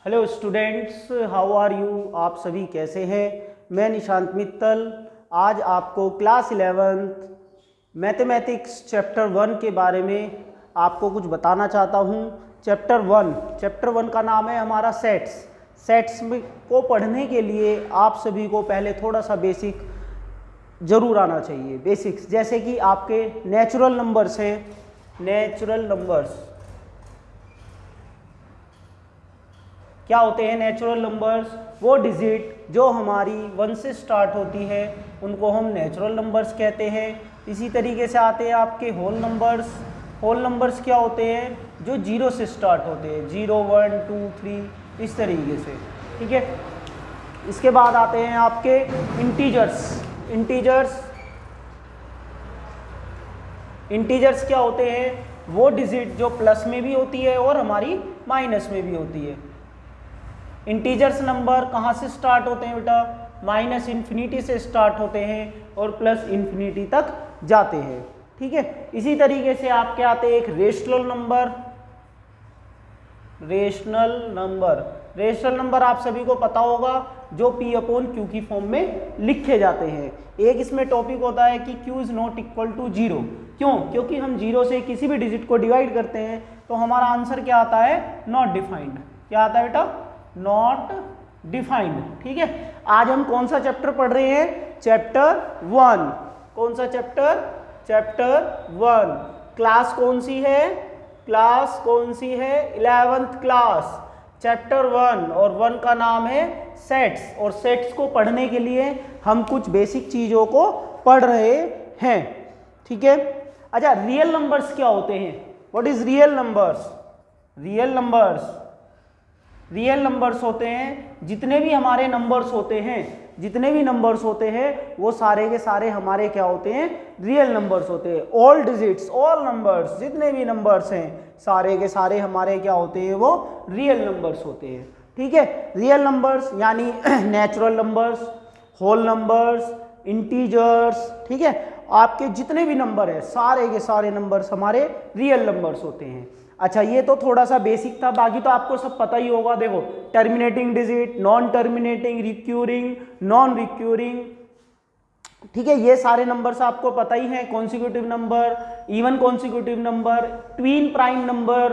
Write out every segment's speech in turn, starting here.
Hello students, how are you. आप सभी कैसे हैं। मैं निशांत मित्तल आज आपको क्लास 11th मैथमेटिक्स चैप्टर 1 के बारे में आपको कुछ बताना चाहता हूं। चैप्टर 1 का नाम है हमारा सेट्स में को पढ़ने के लिए आप सभी को पहले थोड़ा सा बेसिक ज़रूर आना चाहिए। बेसिक्स जैसे कि आपके नेचुरल नंबर्स हैं। नेचुरल नंबर्स क्या होते हैं? नेचुरल नंबर्स वो डिजिट जो हमारी 1 से स्टार्ट होती है उनको हम नेचुरल नंबर्स कहते हैं। इसी तरीके से आते हैं आपके होल नंबर्स। होल नंबर्स क्या होते हैं? जो 0 से स्टार्ट होते हैं, 0 1 2 3 इस तरीके से, ठीक है। इसके बाद आते हैं आपके इंटीजर्स क्या होते हैं? वो डिजिट जो प्लस में भी होती है और हमारी माइनस में भी होती है। इंटीजर्स नंबर कहाँ से स्टार्ट होते हैं बेटा? माइनस इन्फिनिटी से स्टार्ट होते हैं और प्लस इन्फिनिटी तक जाते हैं, ठीक है। इसी तरीके से आपके आते हैं एक रेशनल नंबर आप सभी को पता होगा, जो P/Q की फॉर्म में लिखे जाते हैं। एक इसमें टॉपिक होता है कि Q is not equal to 0। क्यों? क्योंकि हम 0 से किसी भी डिजिट को डिवाइड करते हैं तो हमारा आंसर क्या आता है? Not defined. क्या आता है बेटा? नॉट डिफाइंड, ठीक है। आज हम कौन सा चैप्टर पढ़ रहे हैं? चैप्टर 1। कौन सा चैप्टर? चैप्टर 1। क्लास कौन सी है? 11th class. चैप्टर 1 और 1 का नाम है सेट्स। और सेट्स को पढ़ने के लिए हम कुछ बेसिक चीजों को पढ़ रहे हैं, ठीक है। अच्छा, रियल नंबर्स क्या होते हैं? What is real numbers? Real numbers होते हैं जितने भी हमारे नंबर्स होते हैं वो सारे के सारे हमारे क्या होते हैं? रियल नंबर्स होते हैं। ऑल डिजिट्स, ऑल नंबर्स, जितने भी नंबर्स हैं सारे के सारे हमारे क्या होते हैं? वो रियल नंबर्स होते हैं, ठीक है। रियल नंबर्स यानी natural numbers, whole numbers, integers, ठीक है। आपके जितने भी नंबर है सारे के सारे नंबर्स हमारे रियल नंबर्स होते हैं। अच्छा, ये तो थोड़ा सा बेसिक था, बाकी तो आपको सब पता ही होगा। देखो, terminating digit, non terminating, recurring, non recurring, ठीक है। ये सारे नंबर्स आपको पता ही हैं। Consecutive number, even consecutive number, tween prime number,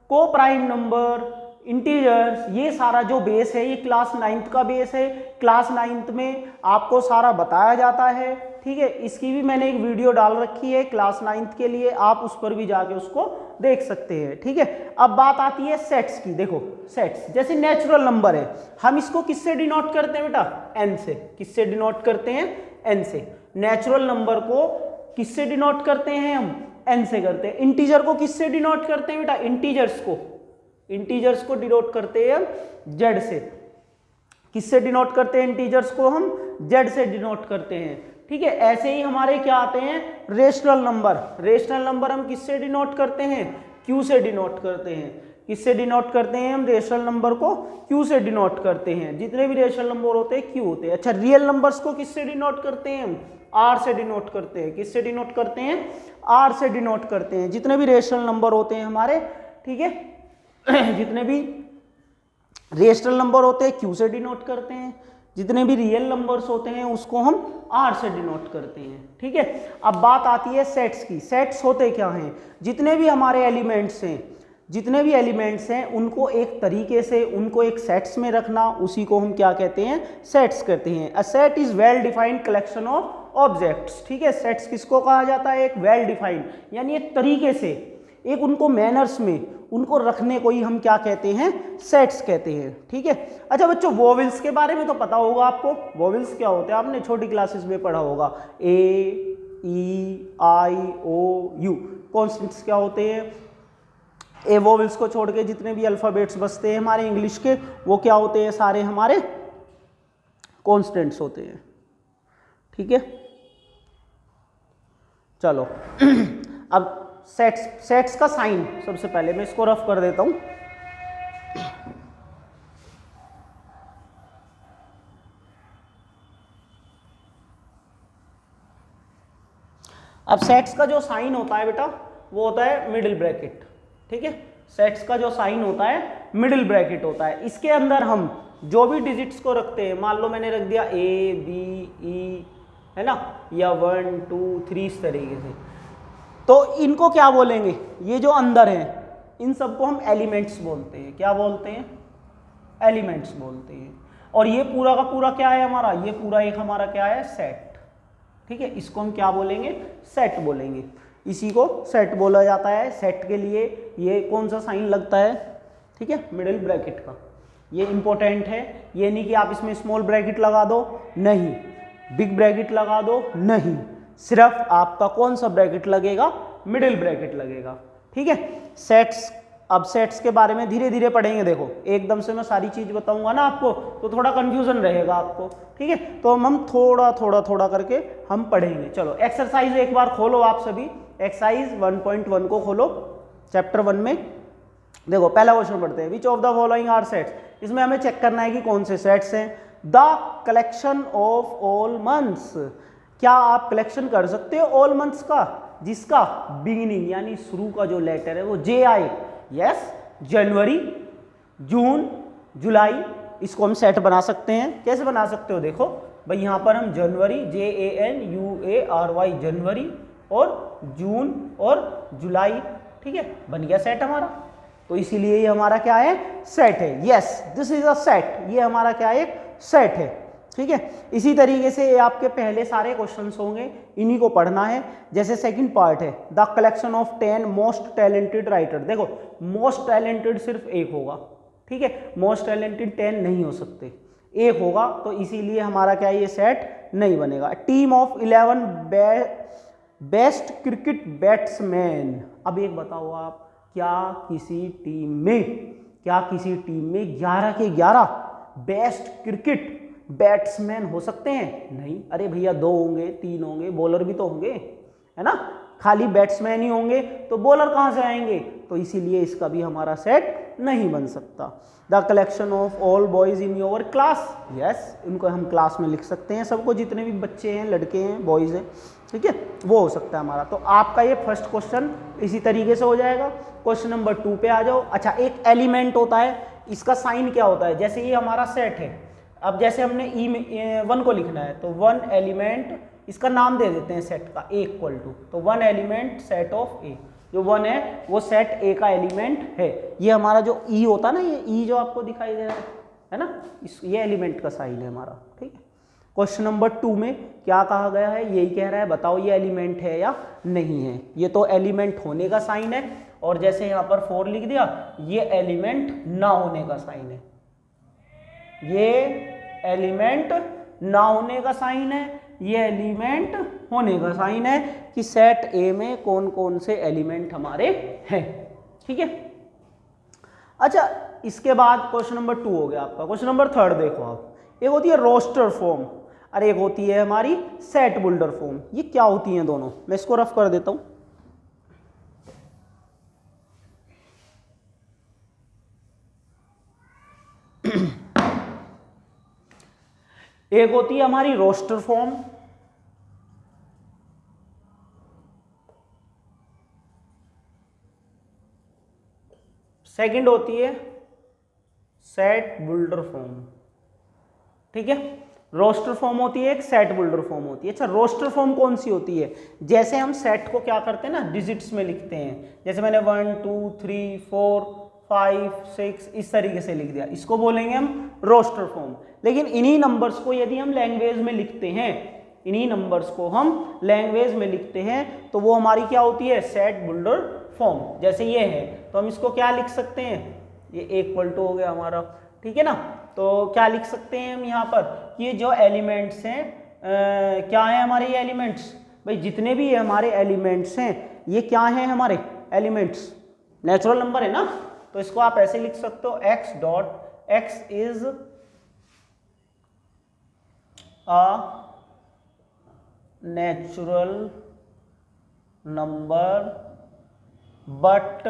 को प्राइम नंबर, इंटीजर्स, ये सारा जो बेस है ये क्लास 9th का बेस है। क्लास 9th में आपको सारा बताया जाता है, ठीक है। इसकी भी मैंने एक वीडियो डाल रखी है क्लास 9th के लिए, आप उस पर भी जाके उसको देख सकते हैं, ठीक है। अब बात आती है सेट्स की। देखो, सेट्स जैसे नेचुरल नंबर है, हम इसको किससे डिनोट करते हैं बेटा? n से। किससे डिनोट करते हैं? n से। नेचुरल नंबर को किससे डिनोट करते हैं हम? n से करते हैं। इंटीजर को किससे डिनोट करते हैं बेटा? इंटीजर्स को डिनोट करते हैं z से। किससे डिनोट करते हैं इंटीजर्स को? हम z से डिनोट करते हैं, ठीक है। ऐसे ही हमारे क्या आते हैं? रेशनल नंबर हम किससे डिनोट करते हैं? q से डिनोट करते हैं। किससे डिनोट करते हैं हम? रेशनल नंबर को q से डिनोट करते हैं। जितने भी रेशनल नंबर होते हैं q होते हैं। अच्छा, रियल नंबर्स को किससे डिनोट करते हैं हम? r से डिनोट करते हैं। किससे डिनोट करते हैं? r से डिनोट करते हैं। जितने भी रेशनल नंबर होते हैं हमारे, ठीक है, जितने भी रेशनल नंबर होते हैं q से डिनोट करते हैं। जितने भी रियल नंबर्स होते हैं उसको हम r से डिनोट करते हैं, ठीक है। अब बात आती है सेट्स की। सेट्स होते क्या हैं? जितने भी हमारे एलिमेंट्स हैं उनको एक तरीके से, उनको एक सेट्स में रखना, उसी को हम क्या कहते हैं? सेट्स कहते हैं। A set is well defined collection of objects, ठीक है। सेट्स किसको कहा जाता है? एक वेल डिफाइंड यानी एक तरीके से, एक उनको मैनर्स में उनको रखने को ही हम क्या कहते हैं? सेट्स कहते हैं, ठीक है। अच्छा बच्चों, वोवेल्स के बारे में तो पता होगा आपको। वोवेल्स क्या होते हैं? आपने छोटी क्लासेस में पढ़ा होगा। A, E, I, O, U। Constants क्या होते हैं? ए वोवेल्स को छोड़ के जितने भी अल्फाबेट्स बचते हैं हमारे इंग्लिश के, वो क्या होते हैं? सारे हमारे कॉन्स्टेंट्स होते हैं, ठीक है। चलो अब सेट्स का साइन, सबसे पहले मैं इसको रफ कर देता हूं। अब सेट्स का जो साइन होता है बेटा, वो होता है मिडिल ब्रैकेट, ठीक है। सेट्स का जो साइन होता है मिडिल ब्रैकेट होता है। इसके अंदर हम जो भी डिजिट्स को रखते हैं, मान लो मैंने रख दिया ए बी ई, है ना, या 1 2 3 इस तरीके से, तो इनको क्या बोलेंगे, ये जो अंदर है इन सबको हम एलिमेंट्स बोलते हैं। क्या बोलते हैं? एलिमेंट्स बोलते हैं। और ये पूरा का पूरा क्या है हमारा, ये पूरा एक हमारा क्या है, सेट। ठीक है, इसको हम क्या बोलेंगे, सेट बोलेंगे। इसी को सेट बोला जाता है। सेट के लिए ये कौन सा साइन लगता है, ठीक है, मिडिल ब्रैकेट का। ये इंपॉर्टेंट है, ये नहीं कि आप इसमें स्मॉल ब्रैकेट लगा दो, नहीं, बिग ब्रैकेट लगा दो, नहीं, सिर्फ आपका कौन सा ब्रैकेट लगेगा, मिडिल ब्रैकेट लगेगा। ठीक है, सेट्स, अब सेट्स के बारे में धीरे धीरे पढ़ेंगे। देखो एकदम से मैं सारी चीज बताऊंगा ना आपको तो थोड़ा कंफ्यूजन रहेगा आपको। ठीक है, तो हम थोड़ा थोड़ा थोड़ा करके हम पढ़ेंगे। चलो एक्सरसाइज एक बार खोलो आप सभी, एक्सरसाइज 1.1 को खोलो, चैप्टर 1 में। देखो पहला क्वेश्चन पढ़ते हैं, which of the following are sets. इसमें हमें चेक करना है कि कौन से सेट्स हैं। The collection of all months, क्या आप कलेक्शन कर सकते हो ऑल मंथ्स का जिसका बिगिनिंग यानी शुरू का जो लेटर है वो जे आए। यस, जनवरी, जून, जुलाई, इसको हम सेट बना सकते हैं। कैसे बना सकते हो, देखो भाई यहाँ पर हम जनवरी JANUARY जनवरी, और जून और जुलाई, ठीक है, बन गया सेट हमारा। तो इसीलिए ये हमारा क्या है, सेट है। Yes, this is a set, ये हमारा क्या है, सेट है। ठीक है, इसी तरीके से आपके पहले सारे क्वेश्चंस होंगे, इन्हीं को पढ़ना है। जैसे सेकंड पार्ट है, the collection of 10 most talented writer. देखो मोस्ट टैलेंटेड सिर्फ एक होगा, ठीक है, मोस्ट टैलेंटेड 10 नहीं हो सकते, एक होगा, तो इसीलिए हमारा क्या है, ये सेट नहीं बनेगा। Team of 11 best cricket batsman. अब एक बताओ आप, क्या किसी टीम में 11 के 11 बेस्ट क्रिकेट बैट्समैन हो सकते हैं? नहीं, अरे भैया 2 होंगे, 3 होंगे, बॉलर भी तो होंगे, है ना, खाली बैट्समैन ही होंगे तो बॉलर कहां से आएंगे, तो इसीलिए इसका भी हमारा सेट नहीं बन सकता। The collection of all boys in your class. Yes, इनको हम क्लास में लिख सकते हैं, सबको, जितने भी बच्चे हैं, लड़के हैं, बॉयज हैं, ठीक है, वो हो सकता है हमारा। तो आपका ये फर्स्ट क्वेश्चन इसी तरीके से हो जाएगा। क्वेश्चन नंबर 2 पे आ जाओ। अच्छा, एक एलिमेंट होता है, इसका साइन क्या होता है, जैसे ये हमारा सेट है, अब जैसे हमने ई में 1 को लिखना है तो 1 एलिमेंट, इसका नाम दे देते हैं सेट का, ए इक्वल टू, तो 1 एलिमेंट सेट ऑफ ए, जो 1 है वो सेट ए का एलिमेंट है। ये हमारा जो ई होता है ना, ये ई जो आपको दिखाई दे रहा है ना, ये एलिमेंट का साइन है हमारा। ठीक है, क्वेश्चन नंबर 2 में क्या कहा गया है, यही कह रहा है, बताओ ये एलिमेंट है या नहीं है। ये तो एलिमेंट होने का साइन है, और जैसे यहाँ पर 4 लिख दिया, ये एलिमेंट ना होने का साइन है, ये एलिमेंट ना होने का साइन है, ये एलिमेंट होने का साइन है कि सेट ए में कौन कौन से एलिमेंट हमारे हैं। ठीक है, अच्छा, इसके बाद क्वेश्चन नंबर 2 हो गया आपका। क्वेश्चन नंबर 3 देखो आप, एक होती है रोस्टर फॉर्म और एक होती है हमारी सेट बिल्डर फॉर्म। ये क्या होती हैं दोनों, मैं इसको रफ कर देता हूं। एक होती है हमारी रोस्टर फॉर्म, सेकंड होती है सेट बिल्डर फॉर्म। ठीक है, रोस्टर फॉर्म होती है एक, सेट बिल्डर फॉर्म होती है। अच्छा, रोस्टर फॉर्म कौन सी होती है, जैसे हम सेट को क्या करते हैं ना, डिजिट्स में लिखते हैं, जैसे मैंने 1 2 3 4 5 6 इस तरीके से लिख दिया, इसको बोलेंगे हम रोस्टर फॉर्म। लेकिन इन्हीं नंबर्स को यदि हम लैंग्वेज में लिखते हैं, इन्हीं नंबर्स को हम लैंग्वेज में लिखते हैं, तो वो हमारी क्या होती है, सेट बिल्डर फॉर्म। जैसे ये है तो हम इसको क्या लिख सकते हैं, ये इक्वल टू हो गया हमारा, ठीक है ना। तो क्या लिख सकते हैं हम यहाँ पर, ये जो एलिमेंट्स हैं, क्या है हमारे ये एलिमेंट्स, भाई जितने भी हमारे एलिमेंट्स हैं ये क्या हैं हमारे एलिमेंट्स, नेचुरल नंबर है ना। तो इसको आप ऐसे लिख सकते हो, x is a natural number but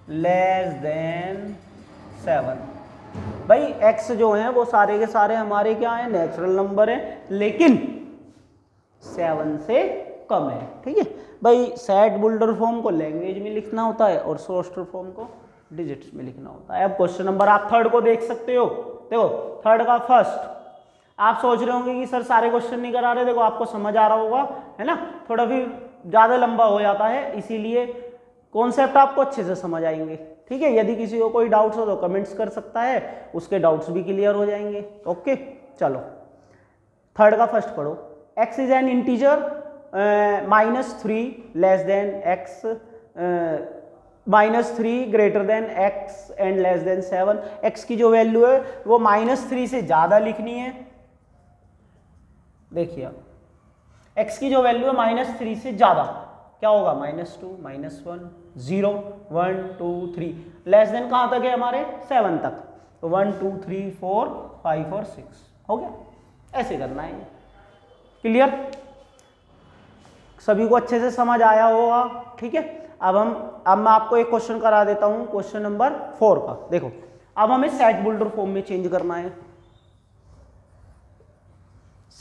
less then 7। भाई x जो है वो सारे के सारे हमारे क्या है, नेचुरल नंबर है, लेकिन 7 से कम है। ठीक है, भाई सेट बुल्डर फॉर्म को लैंग्वेज में लिखना होता है और शोस्टर फॉर्म को डिजिट्स में लिखना होता है। अब क्वेश्चन नंबर आप थर्ड को देख सकते हो। देखो थर्ड का फर्स्ट, आप सोच रहे होंगे कि सर सारे क्वेश्चन नहीं करा रहे, देखो आपको समझ आ रहा होगा, है ना, थोड़ा फिर ज़्यादा लंबा हो जाता है, इसीलिए कॉन्सेप्ट आपको अच्छे से समझ आएंगे। ठीक है, यदि किसी को कोई डाउट्स हो तो कमेंट्स कर सकता है, उसके डाउट्स भी क्लियर हो जाएंगे। ओके चलो थर्ड का फर्स्ट पढ़ो। x is N integer -3 less than x, -3 greater than x and less than 7। x की जो वैल्यू है वो -3 से ज़्यादा लिखनी है। देखिए x की जो वैल्यू है -3 से ज़्यादा क्या होगा, -2, -1, 0, 1, 2, 3, लेस देन कहाँ तक है हमारे 7 तक, तो 1, 2, 3, 4, 5 और 6 हो गया। ऐसे करना है। क्लियर, सभी को अच्छे से समझ आया होगा। ठीक है, अब मैं आपको एक क्वेश्चन करा देता हूं, क्वेश्चन नंबर 4 का। देखो अब हमें सेट बुल्डर फॉर्म में चेंज करना है।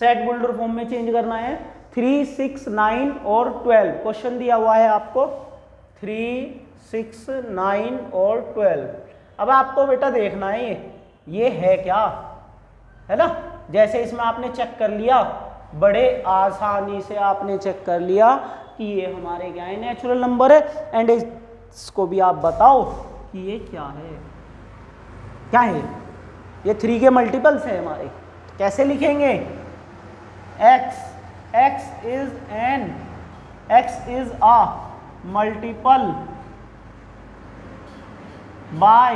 सेट बुल्डर फॉर्म में चेंज करना है। 3, 6, 9 और 12 क्वेश्चन दिया हुआ है आपको, 3, 6, 9 और 12। अब आपको बेटा देखना है ये है क्या, है ना। जैसे इसमें आपने चेक कर लिया, बड़े आसानी से आपने चेक कर लिया कि ये हमारे क्या है, नेचुरल नंबर है। एंड इसको भी आप बताओ कि ये क्या है, क्या है ये 3 के मल्टीपल्स है हमारे। कैसे लिखेंगे, x is a multiple by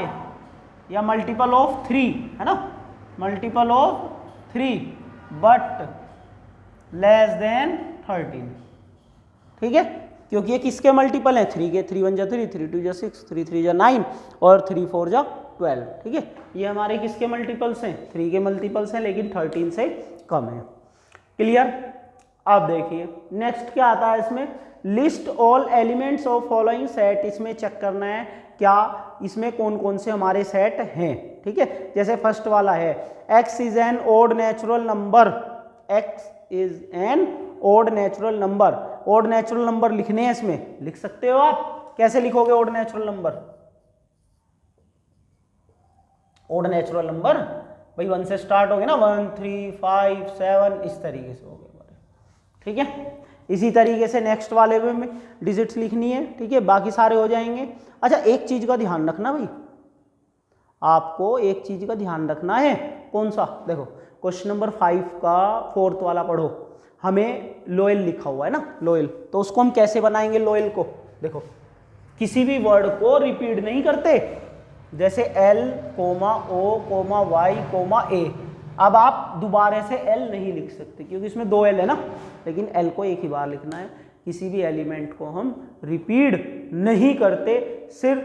या मल्टीपल ऑफ 3, है ना, multiple of 3 but less then 13। ठीक है, क्योंकि ये किसके मल्टीपल हैं, 3 के। 3 1 जा 3, 3 2 जा 6, 3 3 जा 9 और 3 4 जा 12। ठीक है, ये हमारे किसके मल्टीपल्स हैं, 3 के मल्टीपल्स हैं, लेकिन 13 से कम है। क्लियर। अब देखिए नेक्स्ट क्या आता है इसमें, list all elements of following set. इसमें चेक करना है क्या इसमें कौन कौन से हमारे सेट हैं। ठीक है, जैसे फर्स्ट वाला है x is an odd natural number, x is an odd natural number. Odd natural number लिखने हैं, इसमें लिख सकते हो आप। कैसे लिखोगे odd natural number, odd natural number भाई 1 से स्टार्ट हो गए ना, 1, 3, 5, 7 इस तरीके से हो गए। ठीक है, इसी तरीके से नेक्स्ट वाले में डिजिट्स लिखनी है। ठीक है, बाकी सारे हो जाएंगे। अच्छा एक चीज का ध्यान रखना भाई, आपको एक चीज का ध्यान रखना है। कौन सा, देखो क्वेश्चन नंबर 5 का 4th वाला पढ़ो। हमें लोयल लिखा हुआ है ना, लोयल, तो उसको हम कैसे बनाएंगे लोयल को। देखो किसी भी वर्ड को रिपीट नहीं करते, जैसे L, O, Y, A। अब आप दोबारा से L नहीं लिख सकते क्योंकि इसमें 2 L है ना, लेकिन L को एक ही बार लिखना है। किसी भी एलिमेंट को हम रिपीट नहीं करते, सिर्फ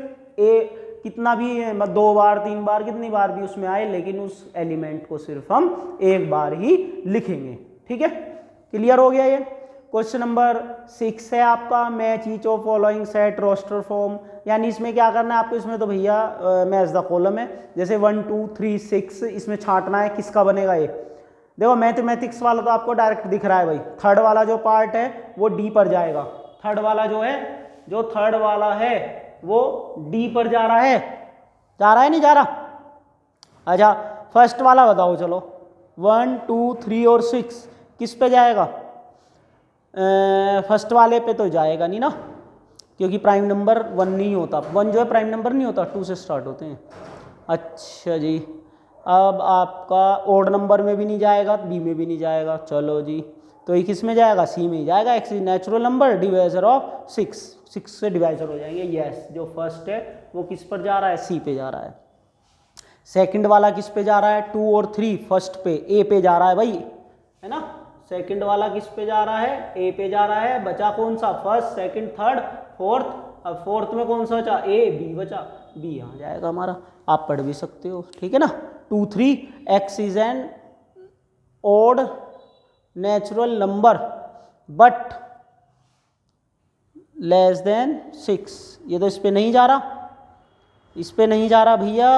कितना भी 2 बार 3 बार कितनी बार भी उसमें आए, लेकिन उस एलिमेंट को सिर्फ हम एक बार ही लिखेंगे। ठीक है, क्लियर हो गया ये। क्वेश्चन नंबर 6 है आपका, match each of following set roster form. यानी इसमें क्या करना है आपको, इसमें तो भैया मैच द कॉलम है। जैसे 1, 2, 3, 6 इसमें छांटना है किसका बनेगा ये। देखो मैथमेटिक्स वाला तो आपको डायरेक्ट दिख रहा है भाई। थर्ड वाला जो पार्ट है वो डी पर जाएगा। थर्ड वाला जो है, जो थर्ड वाला है वो डी पर जा रहा है, नहीं जा रहा। अच्छा फर्स्ट वाला बताओ, चलो 1, 2, 3 और 6 किस पे जाएगा। फर्स्ट वाले पे तो जाएगा नहीं ना, क्योंकि प्राइम नंबर 1 नहीं होता। 1 जो है प्राइम नंबर नहीं होता, 2 से स्टार्ट होते हैं। अच्छा जी, अब आपका ओड नंबर में भी नहीं जाएगा, बी में भी नहीं जाएगा। चलो जी, तो ये किस में जाएगा, सी में ही जाएगा। X is natural number, divisor of 6 से डिवाइजर हो जाएंगे। यस, जो फर्स्ट है वो किस पर जा रहा है, सी पे जा रहा है। सेकंड वाला किस पे जा रहा है, 2 और 3 फर्स्ट पे, ए पे जा रहा है भाई, है ना। सेकंड वाला किस पे जा रहा है, ए पे जा रहा है। बचा कौन सा, फर्स्ट, सेकंड, थर्ड, फोर्थ। अब फोर्थ में कौन सा बचा, ए, बी बचा, बी यहाँ जाएगा हमारा। आप पढ़ भी सकते हो, ठीक है ना। 2, 3 x is an odd natural number but less than 6। ये तो इस पे नहीं जा रहा, इस पे नहीं जा रहा भैया।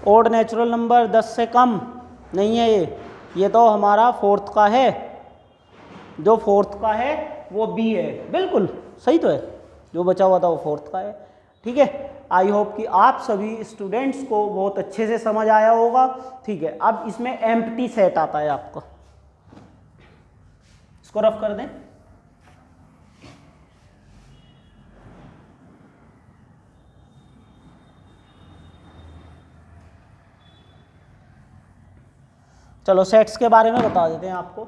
ओड नेचुरल नंबर 10 से कम नहीं है ये तो हमारा फोर्थ का है। जो फोर्थ का है वो बी है। बिल्कुल सही तो है, जो बचा हुआ था वो फोर्थ का है। ठीक है, आई होप कि आप सभी स्टूडेंट्स को बहुत अच्छे से समझ आया होगा। ठीक है, अब इसमें एम्प्टी सेट आता है आपका, इसको रफ कर दें। चलो सेट्स के बारे में बता देते हैं आपको।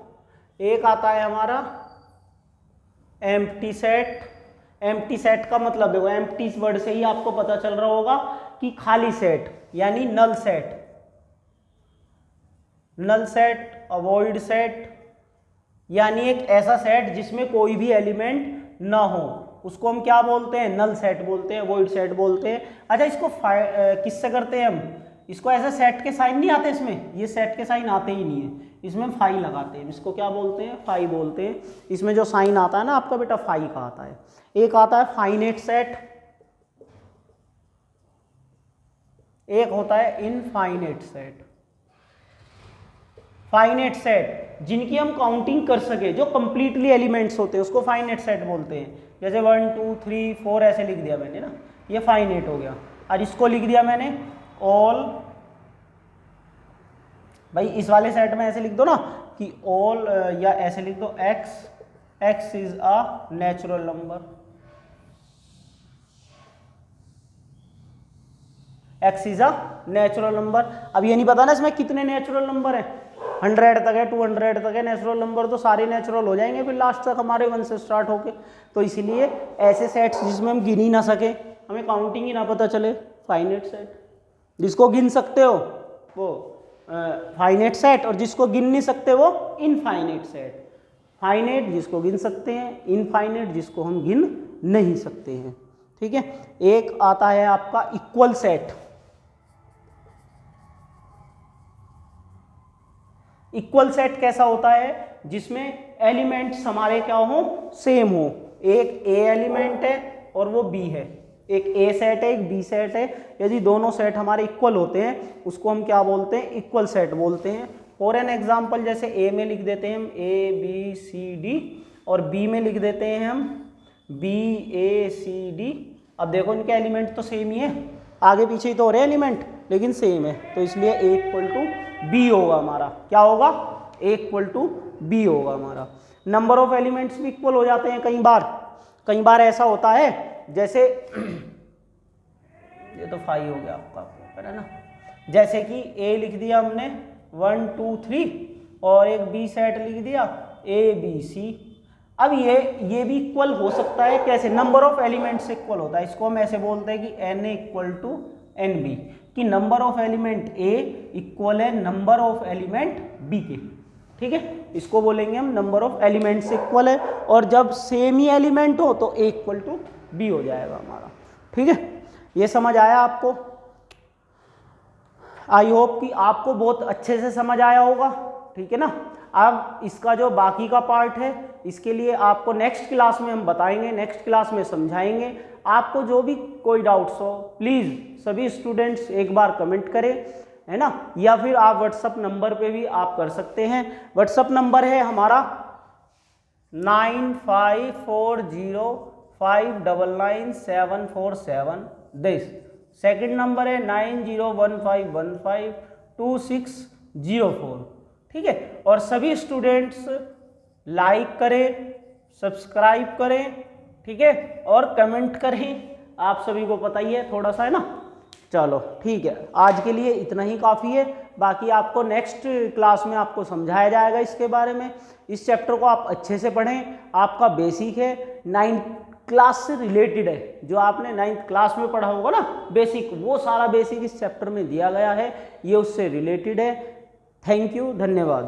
एक आता है हमारा एम्प्टी सेट। एम्प्टी सेट का मतलब देखो, एम्प्टी वर्ड से ही आपको पता चल रहा होगा कि खाली सेट, यानी null set. Null set, avoid set, यानी एक ऐसा सेट जिसमें कोई भी एलिमेंट ना हो, उसको हम क्या बोलते हैं? नल सेट बोलते हैं, अवॉइड सेट बोलते हैं। अच्छा, इसको किससे करते हैं हम? इसको ऐसे सेट के साइन नहीं आते इसमें, ये सेट के साइन आते ही नहीं है, इसमें फाई लगाते हैं। इसको क्या बोलते हैं? फाई बोलते हैं। इसमें जो साइन आता है ना आपका बेटा, फाई का आता है। एक आता है फाइनाइट सेट, एक होता है इनफाइनाइट सेट। फाइनाइट सेट जिनकी हम काउंटिंग कर सके, जो कंप्लीटली एलिमेंट्स होते हैं, उसको फाइनाइट सेट बोलते हैं। जैसे 1 2 3 4 ऐसे लिख दिया मैंने ना, ये फाइनाइट हो गया। और इसको लिख दिया मैंने ऑल, भाई इस वाले सेट में ऐसे लिख दो ना कि ऑल, या ऐसे लिख दो x is a natural number, x is a natural number. अब ये नहीं पता ना इसमें कितने नेचुरल नंबर हैं, 100 तक है, 200 तक है नेचुरल नंबर, तो सारे नेचुरल हो जाएंगे फिर लास्ट तक हमारे 1 से स्टार्ट होके। तो इसीलिए ऐसे सेट्स जिसमें हम गिन ही ना सके, हमें काउंटिंग ही ना पता चले, फाइनाइट सेट। जिसको गिन सकते हो वो फाइनाइट सेट, और जिसको गिन नहीं सकते वो इनफाइनाइट सेट। फाइनाइट जिसको गिन सकते हैं, इनफाइनाइट जिसको हम गिन नहीं सकते हैं। ठीक है, एक आता है आपका इक्वल सेट। इक्वल सेट कैसा होता है? जिसमें एलिमेंट्स हमारे क्या हो? सेम हो। एक ए एलिमेंट है और वो बी है, एक ए सेट है, एक बी सेट है। यदि दोनों सेट हमारे इक्वल होते हैं उसको हम क्या बोलते हैं? इक्वल सेट बोलते हैं। फॉर एन एग्जाम्पल, जैसे ए में लिख देते हैं हम ए बी सी डी, और बी में लिख देते हैं हम बी ए सी डी। अब देखो इनके एलिमेंट तो सेम ही है, आगे पीछे ही तो हो रहे हैं एलिमेंट, लेकिन सेम है, तो इसलिए ए इक्वल टू बी होगा हमारा। क्या होगा? ए इक्वल टू बी होगा हमारा। नंबर ऑफ एलिमेंट्स भी इक्वल हो जाते हैं कई बार ऐसा होता है, जैसे ये तो 5 हो गया आपका, है ना। जैसे कि ए लिख दिया हमने 1 2 3, और एक बी सेट लिख दिया ए बी सी। अब ये भी इक्वल हो सकता है, कैसे? नंबर ऑफ एलिमेंट्स इक्वल होता है। इसको हम ऐसे बोलते हैं कि N A equal to N B, कि number of element A equal है नंबर ऑफ एलिमेंट बी के। ठीक है, इसको बोलेंगे हम नंबर ऑफ एलिमेंट्स इक्वल है, और जब सेम ही एलिमेंट हो तो ए इक्वल टू बी हो जाएगा हमारा। ठीक है, ये समझ आया आपको? आई होप कि आपको बहुत अच्छे से समझ आया होगा। ठीक है ना। अब इसका जो बाकी का पार्ट है, इसके लिए आपको नेक्स्ट क्लास में हम बताएंगे, नेक्स्ट क्लास में समझाएंगे। आपको जो भी कोई डाउट्स हो, प्लीज़ सभी स्टूडेंट्स एक बार कमेंट करें, है ना, या फिर आप व्हाट्सअप नंबर पे भी आप कर सकते हैं। व्हाट्सअप नंबर है हमारा 9540599747। सेकंड नंबर है 9015152604। ठीक है, और सभी स्टूडेंट्स लाइक करें, सब्सक्राइब करें, ठीक है, और कमेंट करें। आप सभी को पता ही है थोड़ा सा, है ना। चलो ठीक है, आज के लिए इतना ही काफ़ी है। बाकी आपको नेक्स्ट क्लास में आपको समझाया जाएगा इसके बारे में। इस चैप्टर को आप अच्छे से पढ़ें, आपका बेसिक है, 9th क्लास से रिलेटेड है। जो आपने 9th क्लास में पढ़ा होगा ना बेसिक, वो सारा बेसिक इस चैप्टर में दिया गया है, ये उससे रिलेटेड है। थैंक यू, धन्यवाद।